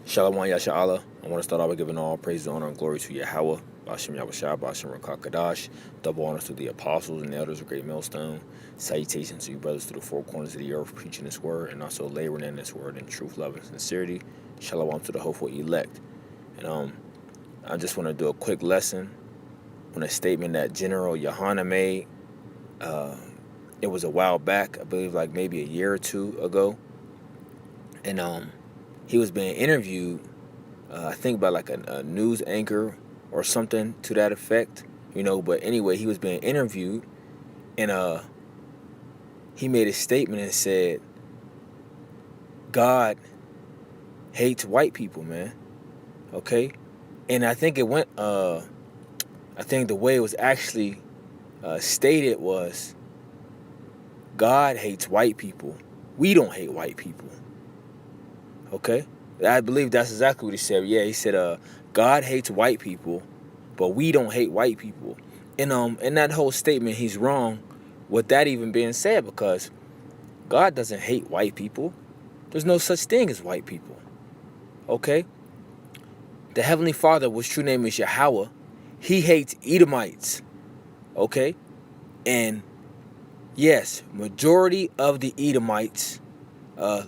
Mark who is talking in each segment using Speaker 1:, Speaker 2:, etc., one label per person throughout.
Speaker 1: Shalom Yasha'Allah. I want to start off by giving all praise, honor, and glory to Yahweh, Bashem Yahushua, Bashem Rakakadash. Double honors to the apostles and the elders of Great Millstone. Salutations to you brothers through the four corners of the earth, preaching this word and also laboring in this word in truth, love, and sincerity. Shalom to the hopeful elect. And I just want to do a quick lesson on a statement that General Yohana made. It was a while back, I believe like maybe a year or two ago. And he was being interviewed, I think by like a news anchor or something to that effect, but anyway, he was being interviewed, and he made a statement and said, God hates white people, man. Okay? And I think it went, I think the way it was actually stated was, God hates white people. We don't hate white people. Okay? I believe that's exactly what he said. Yeah, he said, God hates white people, but we don't hate white people. And in that whole statement, he's wrong with that even being said, because God doesn't hate white people. There's no such thing as white people. Okay? The Heavenly Father, which true name is Yahweh, he hates Edomites. Okay? And yes, majority of the Edomites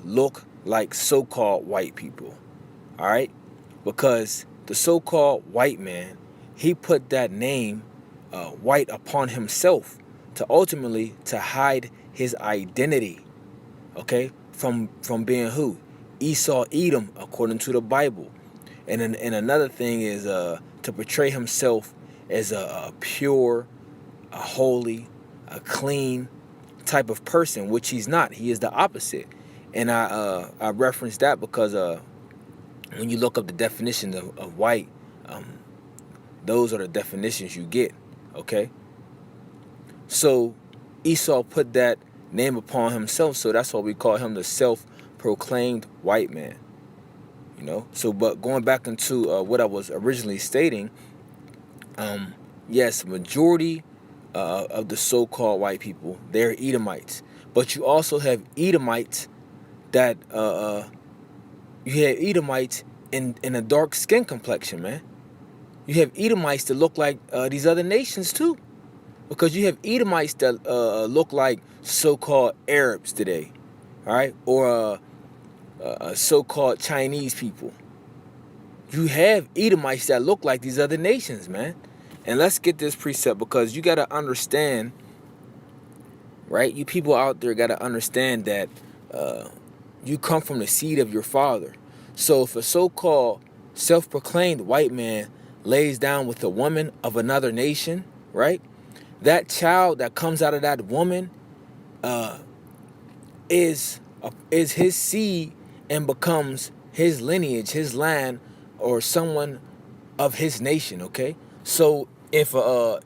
Speaker 1: look like so-called white people. All right? Because the so-called white man, he put that name white upon himself to ultimately to hide his identity. Okay? From being who? Esau, Edom, according to the Bible. And another thing is to portray himself as a pure, a holy, a clean type of person, which he's not. He is the opposite. And I reference that because when you look up the definition of white, those are the definitions you get. Okay? So Esau put that name upon himself, so that's why we call him the self-proclaimed white man. So but going back into what I was originally stating, yes, majority of the so-called white people, they're Edomites. But you also have Edomites that you have Edomites in a dark skin complexion, man. You have Edomites that look like these other nations too, because you have Edomites that look like so-called Arabs today, all right, or so-called Chinese people. You have Edomites that look like these other nations, man. And let's get this precept, because you got to understand, right? You people out there got to understand that you come from the seed of your father. So if a so-called self-proclaimed white man lays down with a woman of another nation, right? That child that comes out of that woman is his seed and becomes his lineage, his line, or someone of his nation, okay? So if a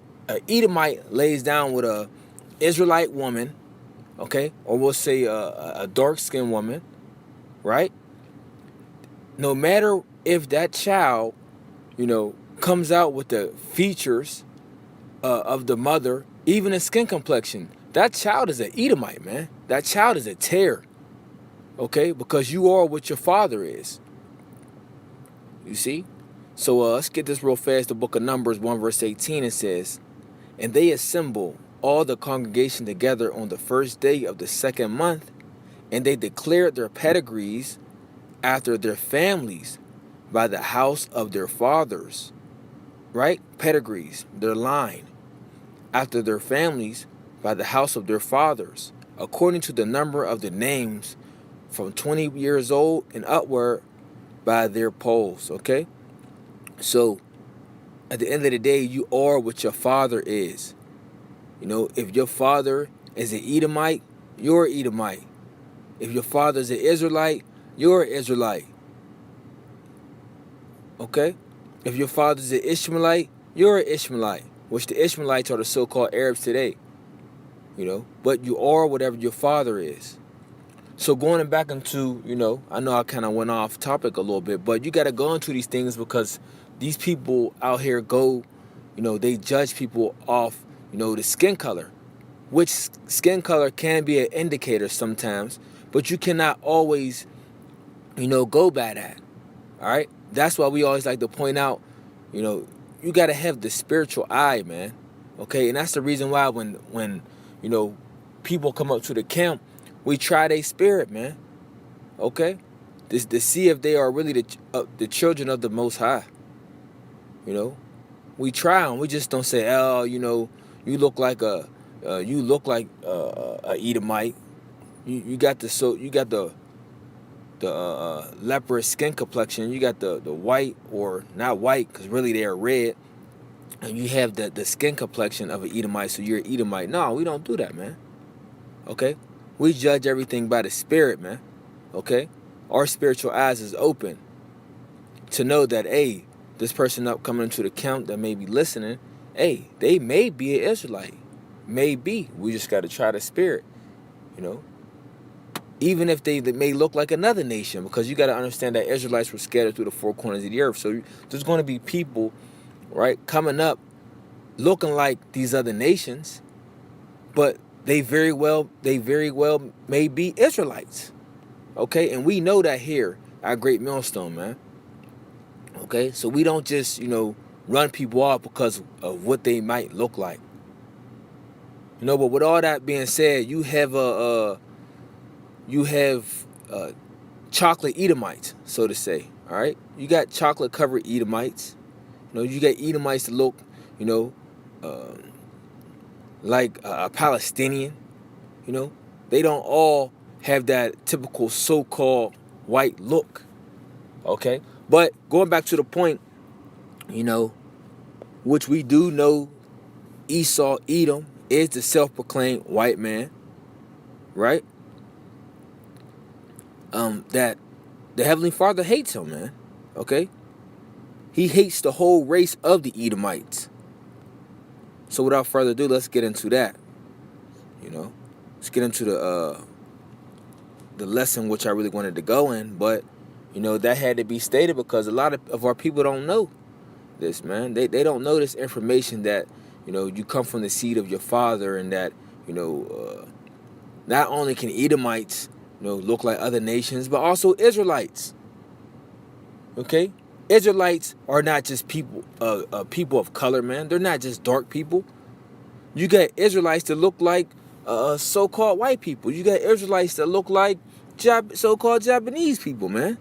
Speaker 1: Edomite lays down with a Israelite woman, okay, or we'll say a dark-skinned woman, right? No matter if that child, comes out with the features of the mother, even a skin complexion, that child is an Edomite, man. That child is a tear, okay? Because you are what your father is. You see? So let's get this real fast. The book of Numbers 1 verse 18, it says, and they assemble all the congregation together on the first day of the second month, and they declared their pedigrees after their families by the house of their fathers. Right? Pedigrees, their line. After their families by the house of their fathers, according to the number of the names from 20 years old and upward by their polls. Okay? So, at the end of the day, you are what your father is. If your father is an Edomite, you're an Edomite. If your father is an Israelite, you're an Israelite. Okay? If your father is an Ishmaelite, you're an Ishmaelite, which the Ishmaelites are the so-called Arabs today. But you are whatever your father is. So going back into, I know I kind of went off topic a little bit, but you got to go into these things because these people out here they judge people off, the skin color, which skin color can be an indicator sometimes, but you cannot always, go by that. All right? That's why we always like to point out, you got to have the spiritual eye, man. Okay? And that's the reason why when people come up to the camp, we try their spirit, man. Okay? This to see if they are really the children of the Most High. We try them. We just don't say, oh, you look like a Edomite. You got the leprous skin complexion. You got the white, or not white, because really they're red. And you have the skin complexion of an Edomite, so you're an Edomite. No, we don't do that, man. Okay? We judge everything by the spirit, man. Okay? Our spiritual eyes is open to know that, hey, this person up coming into the camp that may be listening, hey, they may be an Israelite. May be. We just got to try the spirit, Even if they may look like another nation, because you got to understand that Israelites were scattered through the four corners of the earth. So there's going to be people, right, coming up looking like these other nations, but they very well may be Israelites. Okay? And we know that here at Great Millstone, man. Okay? So we don't just, run people off because of what they might look like. But with all that being said, you have chocolate Edomites, so to say. All right? You got chocolate covered Edomites. You got Edomites that look, like a Palestinian. They don't all have that typical so-called white look. Okay? But going back to the point, which we do know, Esau, Edom, is the self-proclaimed white man, right? That the Heavenly Father hates him, man. Okay? He hates the whole race of the Edomites. So without further ado, let's get into that. Let's get into the lesson which I really wanted to go in, but that had to be stated because a lot of our people don't know this, man. They don't know this information that you come from the seed of your father, and that not only can Edomites look like other nations, but also Israelites. Okay? Israelites are not just people of color, man. They're not just dark people. You got Israelites that look like so-called white people. You got Israelites that look like so-called Japanese people, man.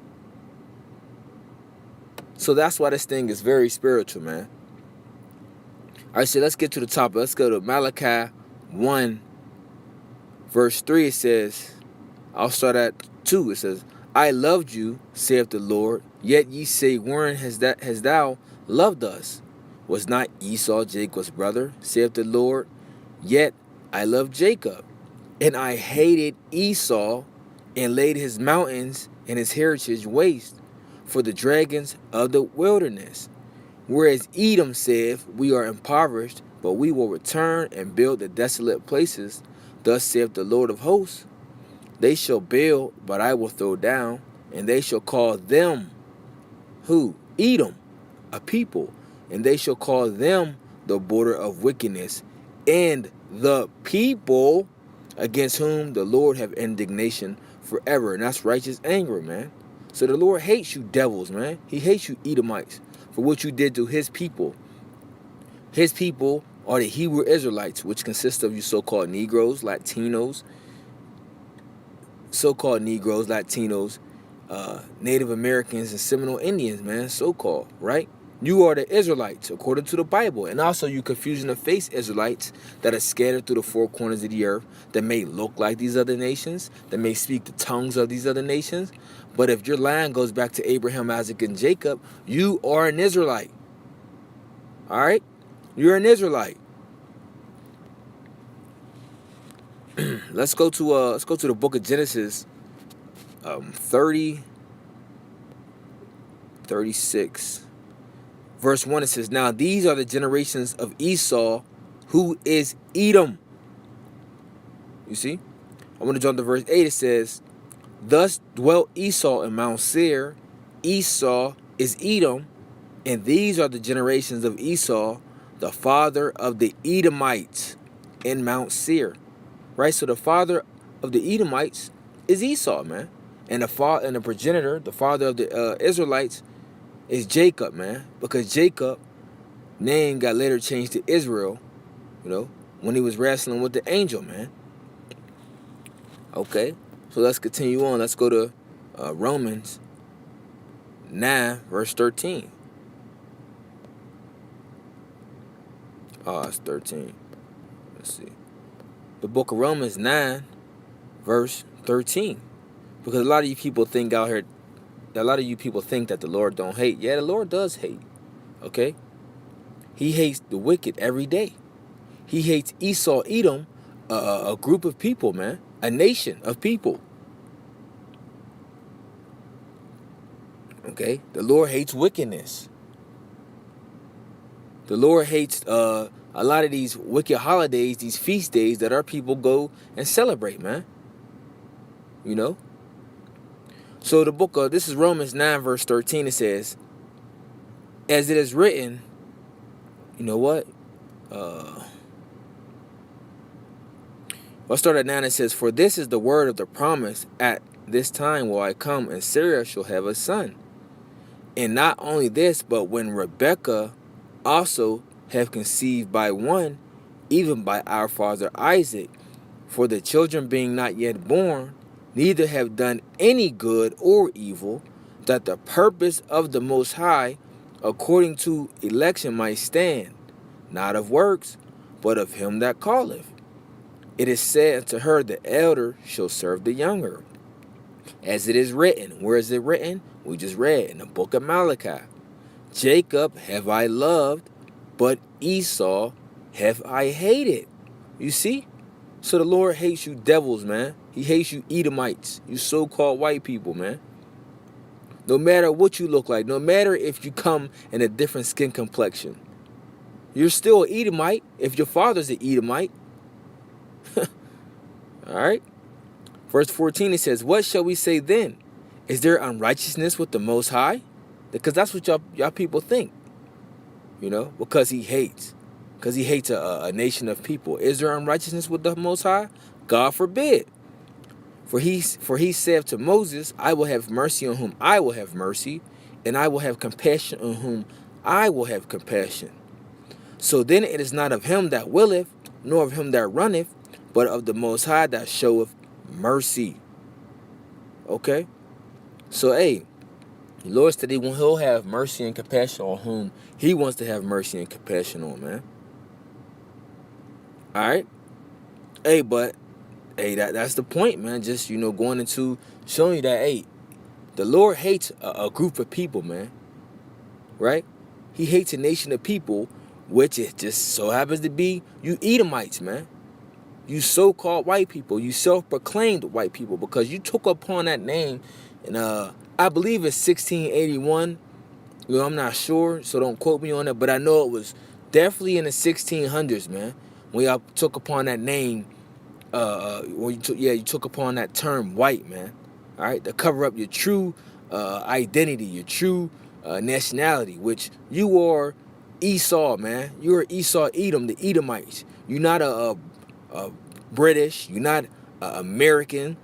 Speaker 1: So that's why this thing is very spiritual, man. All right, so let's get to the topic. Let's go to Malachi 1, verse 3. It says, I'll start at 2. It says, I loved you, saith the Lord, yet ye say, wherein hast thou loved us? Was not Esau Jacob's brother, saith the Lord? Yet I loved Jacob, and I hated Esau, and laid his mountains and his heritage waste for the dragons of the wilderness. Whereas Edom saith, we are impoverished, but we will return and build the desolate places. Thus saith the Lord of hosts, they shall build, but I will throw down, and they shall call them, who? Edom, a people, and they shall call them the border of wickedness, and the people against whom the Lord have indignation forever. And that's righteous anger, man. So the Lord hates you devils, man. He hates you Edomites for what you did to his people. His people are the Hebrew Israelites, which consist of you so-called Negroes, Latinos, Native Americans, and Seminole Indians, man, so-called, right? You are the Israelites, according to the Bible. And also you confusion of face Israelites that are scattered through the four corners of the earth, that may look like these other nations, that may speak the tongues of these other nations. But if your line goes back to Abraham, Isaac, and Jacob, you are an Israelite. All right? You're an Israelite. Let's go to the book of Genesis 36. Verse 1, it says, now these are the generations of Esau, who is Edom. You see? I want to jump to verse 8. It says, thus dwelt Esau in Mount Seir. Esau is Edom, and these are the generations of Esau, the father of the Edomites in Mount Seir. Right? So the father of the Edomites is Esau, man. And the progenitor, the father of the Israelites, is Jacob, man. Because Jacob name got later changed to Israel, when he was wrestling with the angel, man. Okay, so let's continue on. Let's go to Romans 9, verse 13. Oh, it's 13. Let's see. The book of Romans 9, verse 13. Because a lot of you people think that the Lord don't hate. Yeah, the Lord does hate. Okay? He hates the wicked every day. He hates Esau, Edom, a group of people, man. A nation of people. Okay? The Lord hates wickedness. The Lord hates a lot of these wicked holidays, these feast days that our people go and celebrate, man. So the book of, this is Romans 9, verse 13. It says, as it is written, you know what? I'll start at 9. It says, for this is the word of the promise. At this time will I come, and Sarah shall have a son. And not only this, but when Rebekah also have conceived by one, even by our father Isaac, for the children being not yet born, neither have done any good or evil, that the purpose of the Most High, according to election, might stand, not of works, but of him that calleth. It is said unto her, the elder shall serve the younger. As it is written. Where is it written? We just read in the book of Malachi. Jacob have I loved, but Esau have I hated. You see? So the Lord hates you devils, man. He hates you Edomites, you so-called white people, man. No matter what you look like, no matter if you come in a different skin complexion, you're still an Edomite if your father's an Edomite. All right? Verse 14, it says, what shall we say then? Is there unrighteousness with the Most High? Because that's what y'all people think. Because he hates. Because he hates a nation of people. Is there unrighteousness with the Most High? God forbid. For he said to Moses, I will have mercy on whom I will have mercy, and I will have compassion on whom I will have compassion. So then it is not of him that willeth, nor of him that runneth, but of the Most High that showeth mercy. Okay? So, hey, the Lord said he'll have mercy and compassion on whom he wants to have mercy and compassion on, man. All right? Hey, but, that's the point, man. Just, going into showing you that, hey, the Lord hates a group of people, man. Right? He hates a nation of people, which it just so happens to be you Edomites, man. You so-called white people, you self-proclaimed white people, because you took upon that name, and I believe it's 1681. I'm not sure, so don't quote me on it, but I know it was definitely in the 1600s, man, when y'all took upon that name, you took upon that term white, man. All right, to cover up your true identity, your true nationality, which you are Esau, man. You're Esau, Edom, the Edomites. You're not a British, you're not American,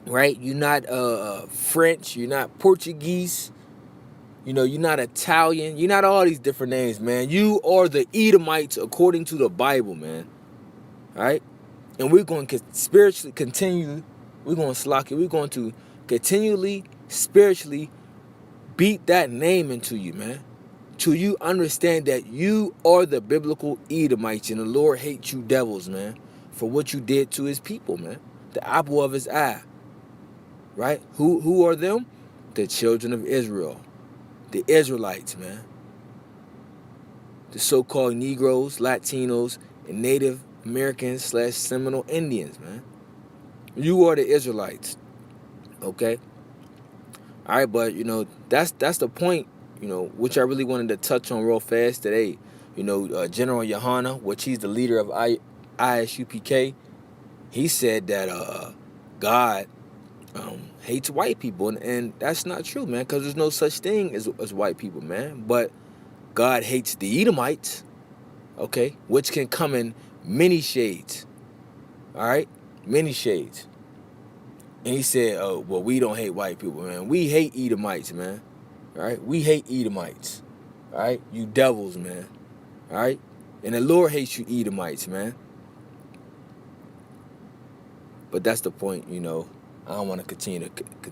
Speaker 1: right? You're not French, you're not Portuguese, you're not Italian, you're not all these different names, man. You are the Edomites according to the Bible, man. All right? And we're going to spiritually continue, we're going to continually, spiritually beat that name into you, man. Till you understand that you are the biblical Edomites, and the Lord hates you devils, man, for what you did to his people, man. The apple of his eye. Right? Who are them? The children of Israel. The Israelites, man. The so-called Negroes, Latinos, and Native Americans / Seminole Indians, man. You are the Israelites. Okay? All right, but, that's the point, which I really wanted to touch on real fast today. General Yohana, which he's the leader of ISUPK, he said that God hates white people, and that's not true, man, because there's no such thing as white people, man. But God hates the Edomites, okay, which can come in many shades. All right, many shades. And he said, "Oh, well, we don't hate white people, man. We hate Edomites, man. All right? We hate Edomites. All right? You devils, man. All right? And the Lord hates you Edomites, man." But that's the point, you know. I don't want to continue to